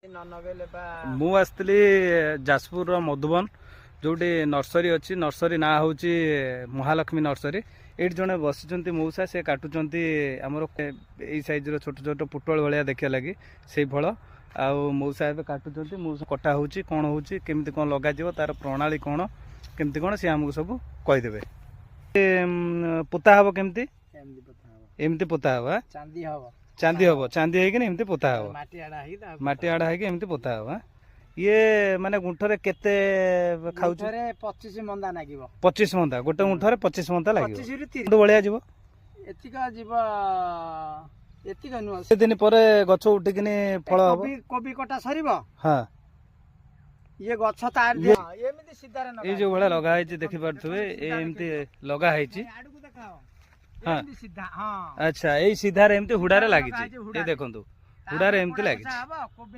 मु आसली जाजपुर मधुबन जोटी नर्सरी अच्छी नर्सरी ना हूँ महालक्ष्मी नर्सरी ये जड़े बसी मऊसा से काटुंट आमर यही सैज छोट छोट पुटल भाया देखा लगी से फल मऊसा ए काटुंट मऊसा कटा हो कौन हो केमती कौन लग तार प्रणाली कौन केमती कौन सी आमको सब कहीदेवे पोता हम केमती एमती पोता हम चांदी हम चांदी होमती पोता हम माटी आड़ा होमती पोता हम ये माने गुंठरे केते खाऊ 25 मंदा नागिबो 25 मंदा गोटे गुंठरे 25 मंदा लागिबो 25 ରୁ 30 बळिया जीवो एतिका जीवो एतिका नु से दिन परे गछ उठिकिनी फळ हबो कोबी कटा सरीबो हां ये गछ तार दे एमिति सीधा रे ए जो बळा लगा है देखि परथुवे एमिति लगा है छि आडू को देखाओ एमिति सीधा हां अच्छा ए सीधा रे एमिति हुडा रे लागि छि ए देखंतु हुडा रे एमिति लागि छि